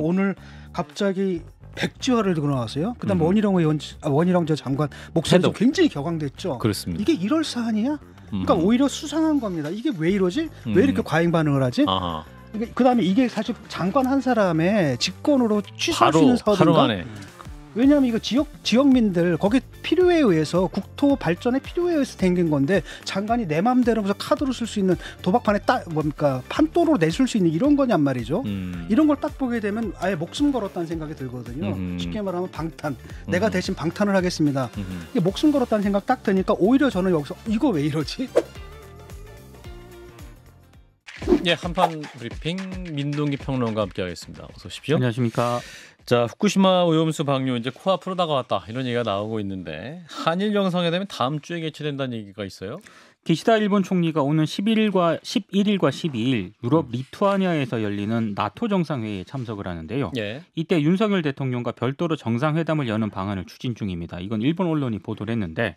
오늘 갑자기 백지화를 들고 나왔어요. 그다음 원희룡 저 장관 목소리도 해독. 굉장히 격앙됐죠. 그렇습니다. 이게 이럴 사안이야? 그러니까 오히려 수상한 겁니다. 이게 왜 이러지? 왜 이렇게 과잉 반응을 하지? 아하. 그다음에 이게 사실 장관 한 사람의 직권으로 취소할 수 있는 바로 사업인가? 만에. 왜냐하면 이거 지역민들 거기 필요에 의해서 국토 발전의 필요에 의해서 생긴 건데 장관이 내 마음대로 무슨 카드로 쓸 수 있는 도박판에 판도로 내줄 수 있는 이런 거냔 말이죠. 이런 걸 딱 보게 되면 아예 목숨 걸었다는 생각이 들거든요. 쉽게 말하면 방탄. 내가 대신 방탄을 하겠습니다. 이게 목숨 걸었다는 생각 딱 드니까 오히려 저는 여기서 이거 왜 이러지? 예, 한판 브리핑 민동기 평론가 함께하겠습니다. 어서 오십시오. 안녕하십니까. 자, 후쿠시마 오염수 방류 이제 코앞으로 다가왔다 이런 얘기가 나오고 있는데 한일 정상회담이 다음 주에 개최된다는 얘기가 있어요. 기시다 일본 총리가 오는 11일과 12일 유럽 리투아니아에서 열리는 나토 정상회의에 참석을 하는데요. 예. 이때 윤석열 대통령과 별도로 정상회담을 여는 방안을 추진 중입니다. 이건 일본 언론이 보도를 했는데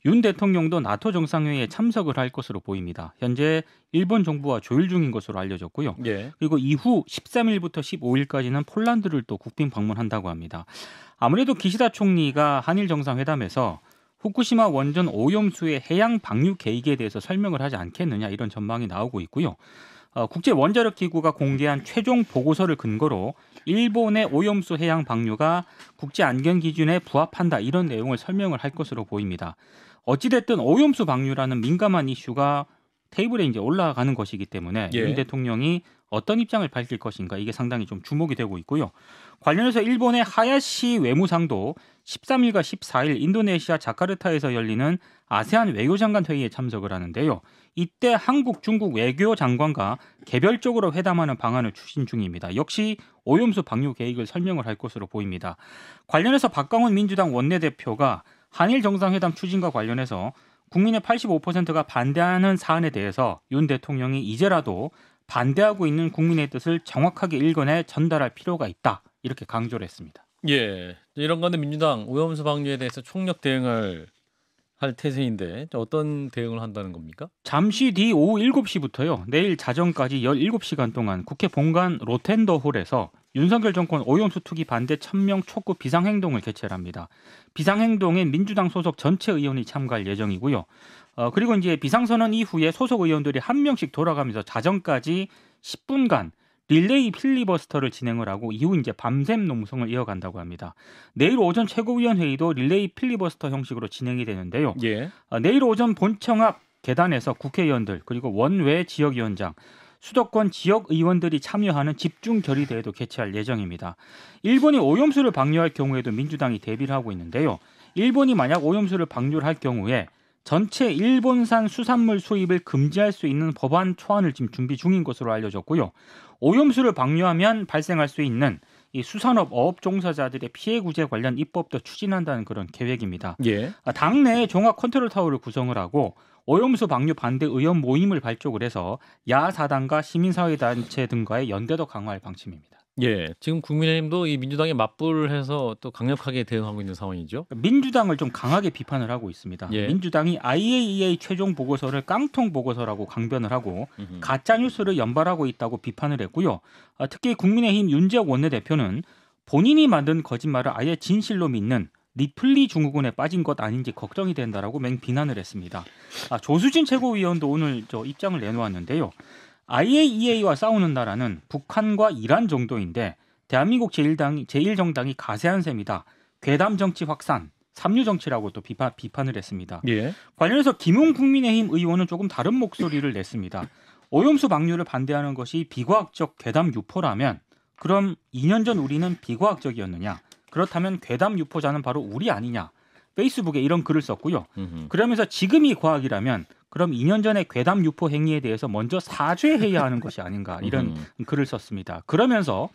윤 대통령도 나토 정상회의에 참석을 할 것으로 보입니다. 현재 일본 정부와 조율 중인 것으로 알려졌고요. 예. 그리고 이후 13일부터 15일까지는 폴란드를 또 국빈 방문한다고 합니다. 아무래도 기시다 총리가 한일 정상회담에서 후쿠시마 원전 오염수의 해양 방류 계획에 대해서 설명을 하지 않겠느냐 이런 전망이 나오고 있고요. 국제원자력기구가 공개한 최종 보고서를 근거로 일본의 오염수 해양 방류가 국제안전기준에 부합한다 이런 내용을 설명을 할 것으로 보입니다. 어찌됐든 오염수 방류라는 민감한 이슈가 테이블에 이제 올라가는 것이기 때문에 예. 윤 대통령이 어떤 입장을 밝힐 것인가 이게 상당히 좀 주목이 되고 있고요. 관련해서 일본의 하야시 외무상도 13일과 14일 인도네시아 자카르타에서 열리는 아세안 외교장관 회의에 참석을 하는데요. 이때 한국, 중국 외교장관과 개별적으로 회담하는 방안을 추진 중입니다. 역시 오염수 방류 계획을 설명을 할 것으로 보입니다. 관련해서 박광훈 민주당 원내대표가 한일 정상회담 추진과 관련해서 국민의 85%가 반대하는 사안에 대해서 윤 대통령이 이제라도 반대하고 있는 국민의 뜻을 정확하게 읽어내 전달할 필요가 있다. 이렇게 강조를 했습니다. 예. 이런 건데 민주당 오염수 방류에 대해서 총력 대응을 할 태세인데 어떤 대응을 한다는 겁니까? 잠시 뒤 오후 7시부터요. 내일 자정까지 17시간 동안 국회 본관 로텐더 홀에서 윤석열 정권 오염수 투기 반대 천명 촉구 비상행동을 개최합니다. 비상행동에 민주당 소속 전체 의원이 참가할 예정이고요. 그리고 이제 비상선언 이후에 소속 의원들이 한 명씩 돌아가면서 자정까지 10분간 릴레이 필리버스터를 진행을 하고 이후 이제 밤샘 농성을 이어간다고 합니다. 내일 오전 최고위원회의도 릴레이 필리버스터 형식으로 진행이 되는데요. 예. 내일 오전 본청 앞 계단에서 국회의원들 그리고 원외 지역위원장 수도권 지역의원들이 참여하는 집중 결의대회도 개최할 예정입니다. 일본이 오염수를 방류할 경우에도 민주당이 대비를 하고 있는데요. 일본이 만약 오염수를 방류할 경우에 전체 일본산 수산물 수입을 금지할 수 있는 법안 초안을 지금 준비 중인 것으로 알려졌고요. 오염수를 방류하면 발생할 수 있는 이 수산업 어업 종사자들의 피해 구제 관련 입법도 추진한다는 그런 계획입니다. 예. 당내 종합 컨트롤 타워를 구성을 하고 오염수 방류 반대 의원 모임을 발족을 해서 야사당과 시민사회단체 등과의 연대도 강화할 방침입니다. 예. 지금 국민의힘도 이 민주당에 맞불을 해서 또 강력하게 대응하고 있는 상황이죠. 민주당을 좀 강하게 비판을 하고 있습니다. 예. 민주당이 IAEA 최종 보고서를 깡통 보고서라고 강변을 하고 가짜 뉴스를 연발하고 있다고 비판을 했고요. 특히 국민의힘 윤재욱 원내대표는 본인이 만든 거짓말을 아예 진실로 믿는 리플리 증후군에 빠진 것 아닌지 걱정이 된다라고 맹비난을 했습니다. 조수진 최고위원도 오늘 입장을 내놓았는데요. IAEA와 싸우는 나라는 북한과 이란 정도인데 대한민국 제1정당이 가세한 셈이다. 괴담 정치 확산, 삼류 정치라고 또 비판을 했습니다. 예. 관련해서 김웅 국민의힘 의원은 조금 다른 목소리를 냈습니다. 오염수 방류를 반대하는 것이 비과학적 괴담 유포라면 그럼 2년 전 우리는 비과학적이었느냐? 그렇다면 괴담 유포자는 바로 우리 아니냐? 페이스북에 이런 글을 썼고요. 그러면서 지금이 과학이라면 그럼 2년 전에 괴담 유포 행위에 대해서 먼저 사죄해야 하는 것이 아닌가 이런 글을 썼습니다. 그러면서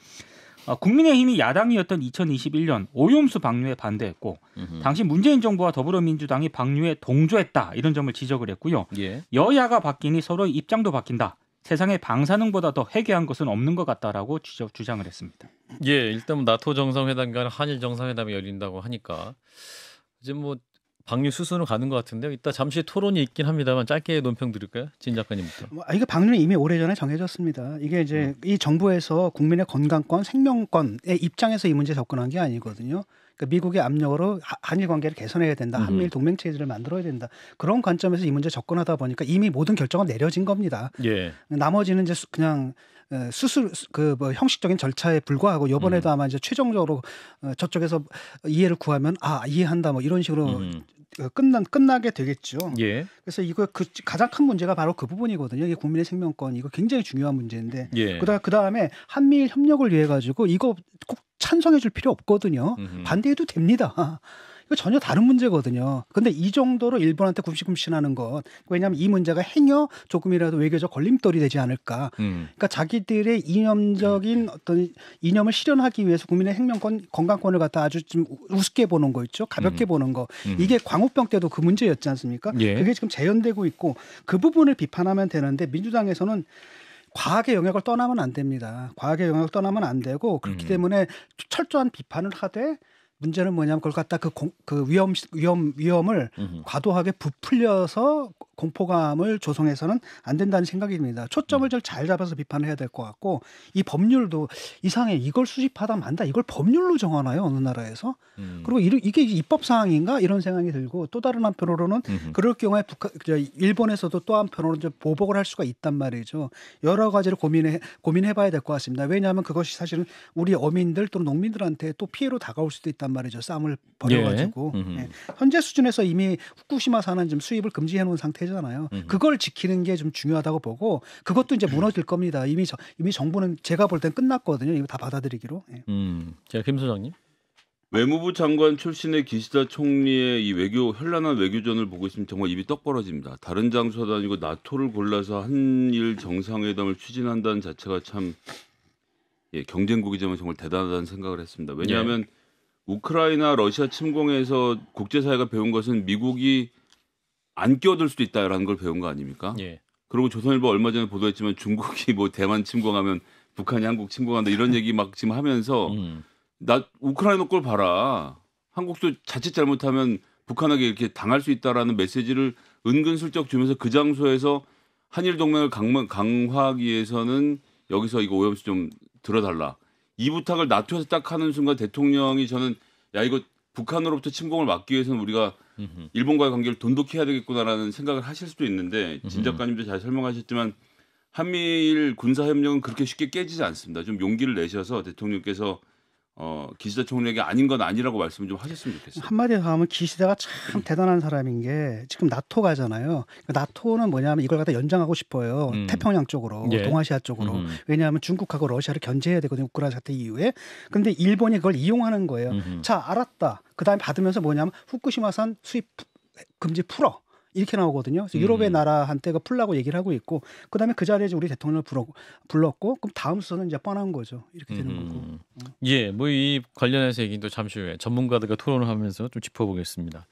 국민의힘이 야당이었던 2021년 오염수 방류에 반대했고 당시 문재인 정부와 더불어민주당이 방류에 동조했다 이런 점을 지적을 했고요. 예. 여야가 바뀌니 서로의 입장도 바뀐다. 세상에 방사능보다 더 해괴한 것은 없는 것 같다라고 주장을 했습니다. 예, 일단 나토 정상회담과 한일 정상회담이 열린다고 하니까 이제 뭐 방류 수순으로 가는 것 같은데요. 이따 잠시 토론이 있긴 합니다만 짧게 논평 드릴까요? 진 작가님부터. 이게 방류는 이미 오래전에 정해졌습니다. 이게 이제 이 정부에서 국민의 건강권, 생명권의 입장에서 이 문제에 접근한 게 아니거든요. 그러니까 미국의 압력으로 한일 관계를 개선해야 된다. 한미일 동맹 체제를 만들어야 된다. 그런 관점에서 이 문제에 접근하다 보니까 이미 모든 결정은 내려진 겁니다. 예. 나머지는 이제 그냥 수술 뭐 형식적인 절차에 불과하고 이번에도 아마 이제 최종적으로 저쪽에서 이해를 구하면 이해한다 뭐 이런 식으로 끝나게 되겠죠. 예. 그래서 이거 가장 큰 문제가 바로 그 부분이거든요. 이게 국민의 생명권 이거 굉장히 중요한 문제인데 예. 그다음에 한미일 협력을 위해 가지고 이거 꼭 찬성해줄 필요 없거든요. 반대해도 됩니다. 이거 전혀 다른 문제거든요. 근데 이 정도로 일본한테 굽신굽신하는 것 왜냐하면 이 문제가 행여 조금이라도 외교적 걸림돌이 되지 않을까. 그러니까 자기들의 이념적인 어떤 이념을 실현하기 위해서 국민의 생명권, 건강권을 갖다 아주 좀 우습게 보는 거 있죠. 가볍게 보는 거. 이게 광우병 때도 그 문제였지 않습니까? 예. 그게 지금 재현되고 있고 그 부분을 비판하면 되는데 민주당에서는 과학의 영역을 떠나면 안 됩니다. 과학의 영역을 떠나면 안 되고 그렇기 때문에 철저한 비판을 하되 문제는 뭐냐면 그걸 갖다 그 위험을 과도하게 부풀려서 공포감을 조성해서는 안 된다는 생각입니다. 초점을 잘 잡아서 비판을 해야 될 것 같고 이 법률도 이상해. 이걸 수집하다 만다. 이걸 법률로 정하나요? 어느 나라에서? 그리고 이게 입법 사항인가? 이런 생각이 들고 또 다른 한편으로는 그럴 경우에 일본에서도 또 한편으로는 보복을 할 수가 있단 말이죠. 여러 가지를 고민해 봐야 될 것 같습니다. 왜냐하면 그것이 사실은 우리 어민들 또는 농민들한테 또 피해로 다가올 수도 있단 말이죠. 싸움을 벌여가지고. 예. 현재 수준에서 이미 후쿠시마산은 지금 수입을 금지해 놓은 상태잖아요. 그걸 지키는 게 좀 중요하다고 보고 그것도 이제 무너질 겁니다. 이미 정부는 제가 볼 땐 끝났거든요. 이거 다 받아들이기로. 예. 제가 김 소장님. 외무부 장관 출신의 기시다 총리의 이 현란한 외교전을 보고 있으면 정말 입이 떡 벌어집니다. 다른 장소도 아니고 나토를 골라서 한일 정상회담을 추진한다는 자체가 참 경쟁국이지만 정말 대단하다는 생각을 했습니다. 왜냐하면 우크라이나 러시아 침공에서 국제사회가 배운 것은 미국이 안 끼어들 수도 있다라는 걸 배운 거 아닙니까? 예. 그리고 조선일보 얼마 전에 보도했지만 중국이 뭐 대만 침공하면 북한이 한국 침공한다 이런 얘기 막 지금 하면서 나 우크라이나 걸 봐라. 한국도 자칫 잘못하면 북한에게 이렇게 당할 수 있다라는 메시지를 은근슬쩍 주면서 그 장소에서 한일 동맹을 강화하기 위해서는 여기서 이거 오염수 좀 들어달라. 이 부탁을 나토에서 딱 하는 순간 대통령이 저는 이거 북한으로부터 침공을 막기 위해서는 우리가 일본과의 관계를 돈독해야 되겠구나라는 생각을 하실 수도 있는데 진 작가님도 잘 설명하셨지만 한미일 군사협력은 그렇게 쉽게 깨지지 않습니다. 좀 용기를 내셔서 대통령께서 기시다 총리에게 아닌 건 아니라고 말씀을 좀 하셨으면 좋겠어요. 한마디로 하면 기시다가 참 대단한 사람인 게 지금 나토 가잖아요. 나토는 뭐냐면 이걸 갖다 연장하고 싶어요. 태평양 쪽으로, 동아시아 쪽으로. 왜냐하면 중국하고 러시아를 견제해야 되거든요. 우크라이나 사태 이후에. 그런데 일본이 그걸 이용하는 거예요. 자, 알았다. 그다음에 받으면서 뭐냐면 후쿠시마산 수입 금지 풀어. 이렇게 나오거든요. 그래서 유럽의 나라한테 풀라고 얘기를 하고 있고 그다음에 그 자리에 우리 대통령을 불렀고 그럼 다음 수는 이제 뻔한 거죠. 이렇게 되는 거고. 예, 뭐 이 관련해서 얘기도 잠시 후에 전문가들과 토론을 하면서 좀 짚어보겠습니다.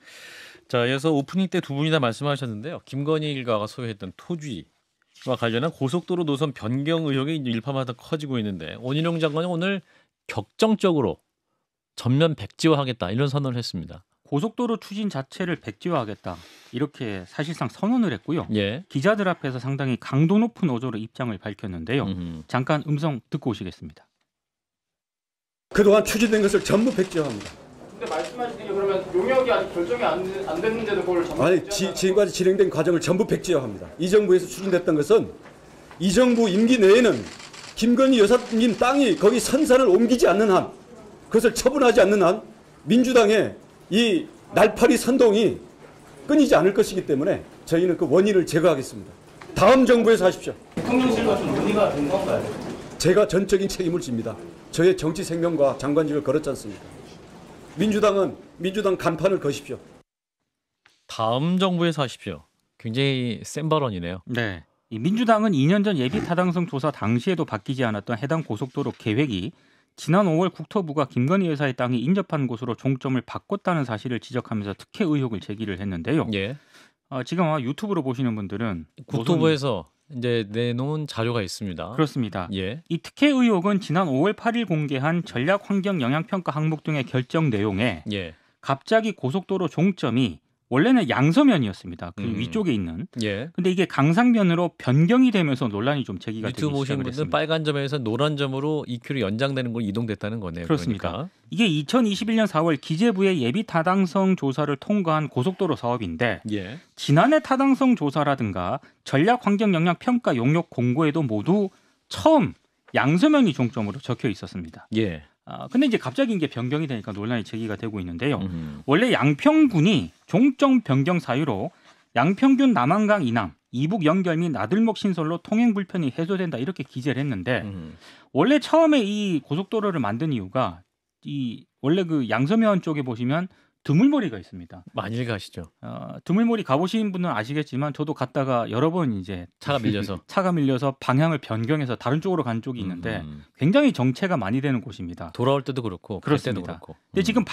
자, 이어서 오프닝 때 두 분이 다 말씀하셨는데요. 김건희 일가가 소유했던 토지와 관련한 고속도로 노선 변경 의혹이 일파마다 커지고 있는데 원희룡 장관이 오늘 격정적으로 전면 백지화하겠다 이런 선언을 했습니다. 고속도로 추진 자체를 백지화하겠다 이렇게 사실상 선언을 했고요. 예. 기자들 앞에서 상당히 강도 높은 어조로 입장을 밝혔는데요. 잠깐 음성 듣고 오시겠습니다. 그동안 추진된 것을 전부 백지화합니다. 근데 말씀하신 게 그러면 용역이 아직 결정이 안 됐는데도 그걸 전부 지금까지 진행된 과정을 전부 백지화합니다. 이 정부에서 추진됐던 것은 이 정부 임기 내에는 김건희 여사님 땅이 거기 선산을 옮기지 않는 한 그것을 처분하지 않는 한 민주당의 이 날파리 선동이 끊이지 않을 것이기 때문에 저희는 그 원인을 제거하겠습니다. 다음 정부에서 하십시오. 대통령실과 좀 논의가 된 건가요? 제가 전적인 책임을 집니다. 저의 정치 생명과 장관직을 걸었지 않습니까? 민주당은 민주당 간판을 거십시오. 다음 정부에서 하십시오. 굉장히 센 발언이네요. 네. 이 민주당은 2년 전 예비 타당성 조사 당시에도 바뀌지 않았던 해당 고속도로 계획이 지난 5월 국토부가 김건희 여사의 땅이 인접한 곳으로 종점을 바꿨다는 사실을 지적하면서 특혜 의혹을 제기를 했는데요. 예. 지금 아마 유튜브로 보시는 분들은 국토부에서 이제 내놓은 자료가 있습니다. 그렇습니다. 예. 이 특혜 의혹은 지난 5월 8일 공개한 전략 환경 영향평가 항목 등의 결정 내용에 예. 갑자기 고속도로 종점이 원래는 양서면이었습니다. 그 위쪽에 있는. 예. 근데 이게 강상면으로 변경이 되면서 논란이 좀 제기가 되기 유튜브 보신 시작을 분들은 했습니다. 빨간 점에서 노란 점으로 EQ로 연장되는 걸 이동됐다는 거네요. 그렇습니다. 그러니까. 이게 2021년 4월 기재부의 예비 타당성 조사를 통과한 고속도로 사업인데 예. 지난해 타당성 조사라든가 전략 환경 영향 평가 용역 공고에도 모두 처음 양서면이 종점으로 적혀 있었습니다. 예. 근데 이제 갑자기 이게 변경이 되니까 논란이 제기가 되고 있는데요. 음흠. 원래 양평군이 종점 변경 사유로 양평균 남한강 이남 이북 연결 및 나들목 신설로 통행 불편이 해소된다 이렇게 기재를 했는데 원래 처음에 이 고속도로를 만든 이유가 이 원래 그 양서면 쪽에 보시면 드물머리가 있습니다. 많이 가시죠. 드물머리 가보신 분은 아시겠지만 저도 갔다가 여러 번 이제 차가 밀려서 방향을 변경해서 다른 쪽으로 간 쪽이 있는데 굉장히 정체가 많이 되는 곳입니다. 돌아올 때도 그렇고 그렇습니다. 갈 때도 그렇고. 근데 지금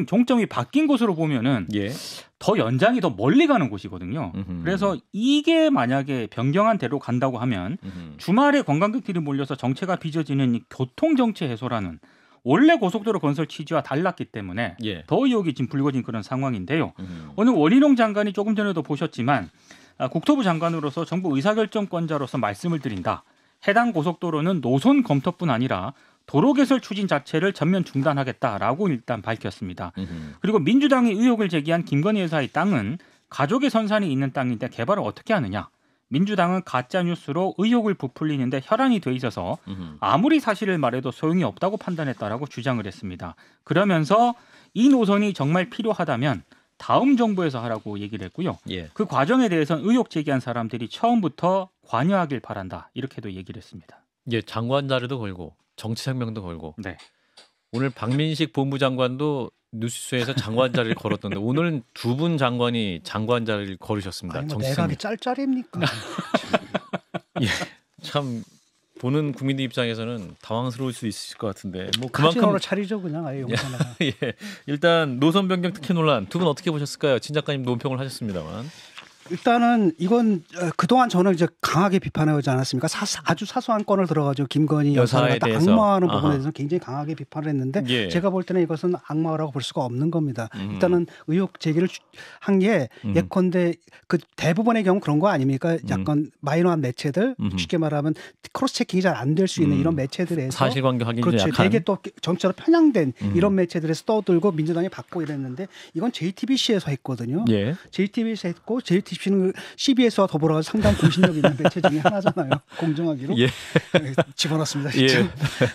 종점이 바뀐 곳으로 보면은 예. 더 연장이 더 멀리 가는 곳이거든요. 그래서 이게 만약에 변경한 대로 간다고 하면 주말에 관광객들이 몰려서 정체가 빚어지는 이 교통 정체 해소라는 원래 고속도로 건설 취지와 달랐기 때문에 예. 더 의혹이 지금 불거진 그런 상황인데요. 오늘 원희룡 장관이 조금 전에도 보셨지만 국토부 장관으로서 정부 의사결정권자로서 말씀을 드린다. 해당 고속도로는 노선 검토뿐 아니라 도로 개설 추진 자체를 전면 중단하겠다라고 일단 밝혔습니다. 그리고 민주당이 의혹을 제기한 김건희 여사의 땅은 가족의 선산이 있는 땅인데 개발을 어떻게 하느냐. 민주당은 가짜뉴스로 의혹을 부풀리는데 혈안이 돼 있어서 아무리 사실을 말해도 소용이 없다고 판단했다라고 주장을 했습니다. 그러면서 이 노선이 정말 필요하다면 다음 정부에서 하라고 얘기를 했고요. 예. 그 과정에 대해서는 의혹 제기한 사람들이 처음부터 관여하길 바란다. 이렇게도 얘기를 했습니다. 예, 장관 자료도 걸고 정치생명도 걸고. 네. 오늘 박민식 본부장관도 뉴스쇼에서 장관 자리를 걸었던데 오늘은 두 분 장관이 장관 자리를 걸으셨습니다. 아니, 뭐 내각이 짤짤입니까? 예, 참 보는 국민들 입장에서는 당황스러울 수 있을 것 같은데 뭐 카지노를 차리죠 그냥 아예 용산에가. 예, 일단 노선 변경 특혜 논란 두 분 어떻게 보셨을까요? 진 작가님 논평을 하셨습니다만. 일단은 이건 그동안 저는 이제 강하게 비판하지 않았습니까? 아주 사소한 건을 들어가지고 김건희 여사를 갖다 악마하는 부분에 대해서 굉장히 강하게 비판을 했는데 예. 제가 볼 때는 이것은 악마라고 볼 수가 없는 겁니다. 일단은 의혹 제기를 한 게 예컨대 그 대부분의 경우 그런 거 아닙니까? 약간 마이너한 매체들 쉽게 말하면 크로스 체킹이 잘 안 될 수 있는 이런 매체들에서 사실관계 확인이 그렇죠. 약한. 되게 또 정치로 편향된 이런 매체들에서 떠들고 민주당이 받고 이랬는데 이건 JTBC에서 했거든요. 예. JTBC에서 했고 JTBC는 CBS와 더불어 상당히 공신력 있는 매체 중에 하나잖아요. 공정하기로. 예. 집어넣습니다. 예.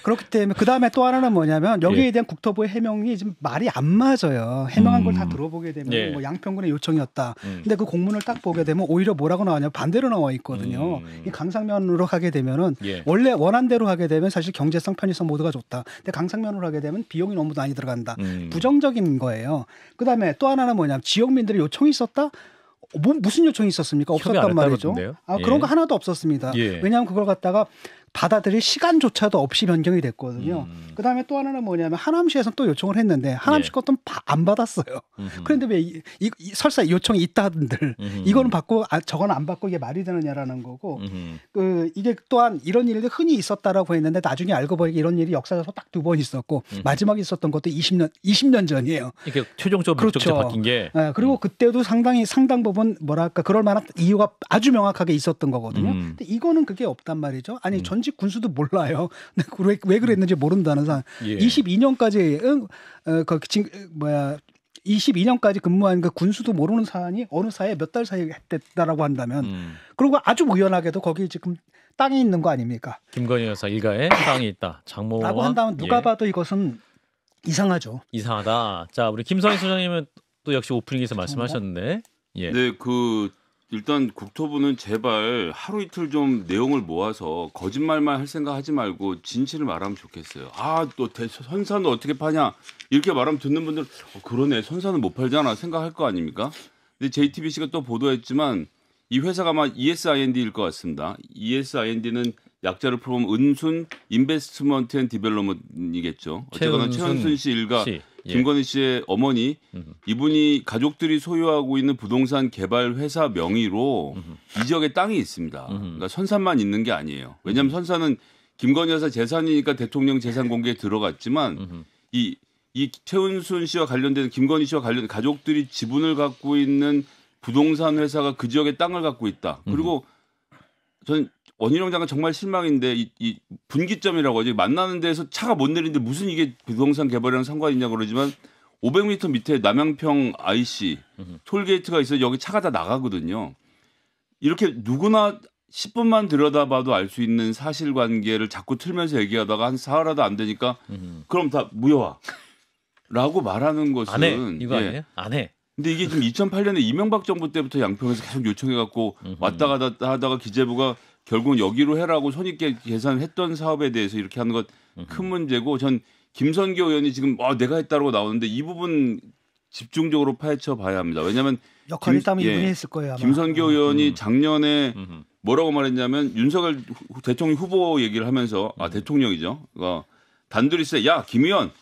그렇기 때문에 그다음에 또 하나는 뭐냐면 여기에 예. 대한 국토부의 해명이 지금 말이 안 맞아요. 해명한 걸 다 들어보게 되면 예. 뭐 양평군의 요청이었다. 근데 그 공문을 딱 보게 되면 오히려 뭐라고 나와냐 반대로 나와 있거든요. 이 강상면으로 하게 되면은 예. 원래 원한 대로 하게 되면 사실 경제성 편의성 모두가 좋다. 근데 강상면으로 하게 되면 비용이 너무 많이 들어간다. 부정적인 거예요. 그다음에 또 하나는 뭐냐면 지역민들의 요청이 있었다. 무슨 요청이 있었습니까? 없었단 말이죠. 그런 거 하나도 없었습니다. 예. 왜냐하면 그걸 갖다가 받아들일 시간조차도 없이 변경이 됐거든요. 그다음에 또 하나는 뭐냐면 하남시에서 또 요청을 했는데 하남시 것도 안 받았어요. 그런데 왜 설사 요청이 있다던들 이거는 받고 저거는 안 받고 이게 말이 되느냐라는 거고 이게 또한 이런 일이 흔히 있었다라고 했는데 나중에 알고 보니까 이런 일이 역사적으로 딱 두 번 있었고 마지막에 있었던 것도 20년 전이에요. 이게 최종적으로 목적지가 바뀐 게. 그리고 그때도 상당 부분 뭐랄까 그럴 만한 이유가 아주 명확하게 있었던 거거든요. 근데 이거는 그게 없단 말이죠. 아니 전직 군수도 몰라요. 왜 그랬는지 모른다는 사람. 예. 22년까지 22년까지 근무한 그 군수도 모르는 사안이 어느 사이에 몇 달 사이에 했다라고 한다면 그리고 아주 우연하게도 거기 지금 땅이 있는 거 아닙니까? 김건희 여사 일가에 땅이 있다. 장모와. 라고 한다면 누가 봐도 이것은 이상하죠. 이상하다. 자, 우리 김성희 소장님은 또 역시 오프닝에서 말씀하셨는데. 예. 네, 일단 국토부는 제발 하루 이틀 좀 내용을 모아서 거짓말만 할 생각 하지 말고 진실을 말하면 좋겠어요. 또 선산은 어떻게 파냐 이렇게 말하면 듣는 분들 그러네 선산은 못 팔잖아 생각할 거 아닙니까? 근데 JTBC가 또 보도했지만 이 회사가 아마 ESIND일 것 같습니다. ESIND는 약자를 풀어보면 은순 인베스트먼트 앤 디벨롭먼트이겠죠. 어쨌거나 최은순 씨 일가 김건희 씨의 어머니 이분이 가족들이 소유하고 있는 부동산 개발 회사 명의로 이 지역에 땅이 있습니다. 그러니까 선산만 있는 게 아니에요. 왜냐하면 선산은 김건희 여사 재산이니까 대통령 재산 공개에 들어갔지만 이 이 최은순 씨와 관련된 김건희 씨와 관련 가족들이 지분을 갖고 있는 부동산 회사가 그 지역에 땅을 갖고 있다. 그리고 전 원희룡 장관 정말 실망인데 이 분기점이라고 하죠. 만나는 데에서 차가 못 내리는데 무슨 이게 부동산 개발이랑 상관이 있냐고 그러지만 500m 밑에 남양평 IC 톨게이트가 있어 여기 차가 다 나가거든요. 이렇게 누구나 10분만 들여다봐도 알 수 있는 사실관계를 자꾸 틀면서 얘기하다가 한 사흘라도 안 되니까 그럼 다 무효화라고 말하는 것은 안 해. 이거 아니에요? 안 해. 근데 이게 지금 2008년에 이명박 정부 때부터 양평에서 계속 요청해갖고 왔다 갔다 하다가 기재부가 결국은 여기로 해라고 손익계 계산했던 사업에 대해서 이렇게 하는 것 큰 문제고 전 김선교 의원이 지금 내가 했다고 나오는데 이 부분 집중적으로 파헤쳐 봐야 합니다. 왜냐하면 역할이 있다면 이분이 했을 거예요. 아마. 김선교 의원이 작년에 뭐라고 말했냐면 윤석열 대통령 후보 얘기를 하면서 대통령이죠. 단둘이 야 김 의원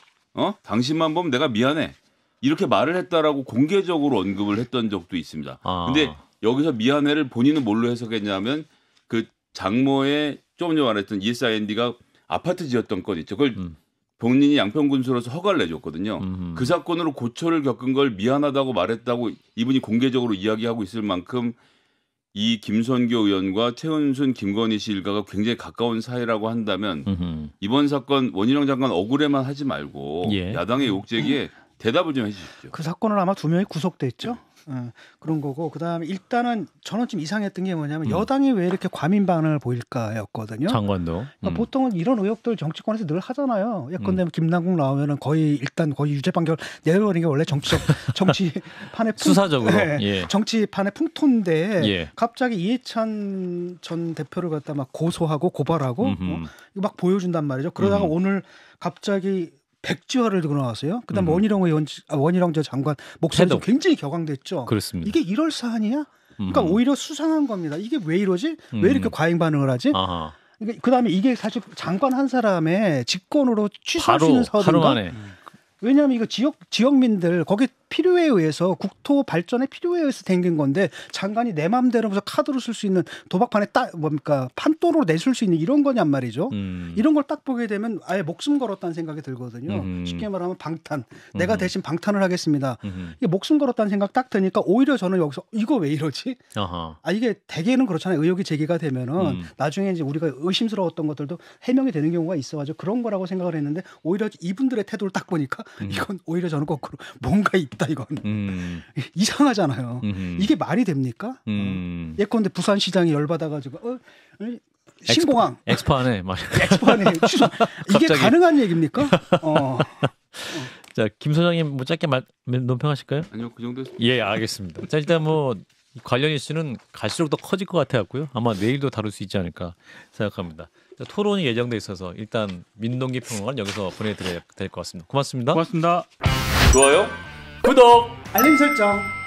당신만 보면 내가 미안해. 이렇게 말을 했다라고 공개적으로 언급을 했던 적도 있습니다. 근데 여기서 미안해를 본인은 뭘로 해석했냐면 그 장모의 조금 전에 말했던 ESIND가 아파트 지었던 건 있죠. 그걸 본인이 양평군수로서 허가를 내줬거든요. 그 사건으로 고초를 겪은 걸 미안하다고 말했다고 이분이 공개적으로 이야기하고 있을 만큼 이 김선교 의원과 최은순, 김건희 씨 일가가 굉장히 가까운 사이라고 한다면 이번 사건 원희룡 장관 억울해만 하지 말고 야당의 의혹 제기에 대답을 좀 해주십시오. 그 사건은 아마 2명이 구속됐죠. 그런 거고 그다음에 일단은 저는 좀 이상했던 게 뭐냐면 여당이 왜 이렇게 과민 반응을 보일까였거든요. 장관도. 그러니까 보통은 이런 의혹들 정치권에서 늘 하잖아요. 예컨대 김남국 나오면은 거의 유죄 판결 내려버리는 게 원래 정치판의 수사적으로 정치판의 풍토인데 갑자기 이해찬 전 대표를 갖다 막 고소하고 고발하고 이거 막 보여준단 말이죠. 그러다가 오늘 갑자기 백지화를 들고 나왔어요. 그다음 원희룡 전 장관 목소리도 굉장히 격앙됐죠. 그렇습니다. 이게 이럴 사안이야? 그러니까 오히려 수상한 겁니다. 이게 왜 이러지? 왜 이렇게 과잉 반응을 하지? 그러니까 그다음에 이게 사실 장관 한 사람의 직권으로 취소할 수 있는 사업인가? 하루 만에. 왜냐하면 이거 지역민들 거기 필요에 의해서 국토 발전의 필요에 의해서 생긴 건데 장관이 내 마음대로 카드로 쓸 수 있는 도박판에 판도로 내줄 수 있는 이런 거냔 말이죠. 이런 걸 딱 보게 되면 아예 목숨 걸었다는 생각이 들거든요. 쉽게 말하면 방탄. 내가 대신 방탄을 하겠습니다. 이게 목숨 걸었다는 생각 딱 드니까 오히려 저는 여기서 이거 왜 이러지? 이게 대개는 그렇잖아요. 의혹이 제기가 되면은 나중에 이제 우리가 의심스러웠던 것들도 해명이 되는 경우가 있어가지고 그런 거라고 생각을 했는데 오히려 이분들의 태도를 딱 보니까 이건 오히려 저는 거꾸로 뭔가 있다 이건 이상하잖아요. 이게 말이 됩니까? 예컨대 부산시장이 열받아가지고 신공항 엑스포하네 취소 이게 가능한 얘기입니까? 자, 김 소장님 뭐 짧게 논평하실까요? 아니요, 그 정도. 알겠습니다. 자, 일단 뭐 관련 이슈는 갈수록 더 커질 것 같아갖고요. 아마 내일도 다룰 수 있지 않을까 생각합니다. 자, 토론이 예정돼 있어서 일단 민동기 평론가는 여기서 보내드려야 될 것 같습니다. 고맙습니다. 고맙습니다. 좋아요. 구독, 알림 설정.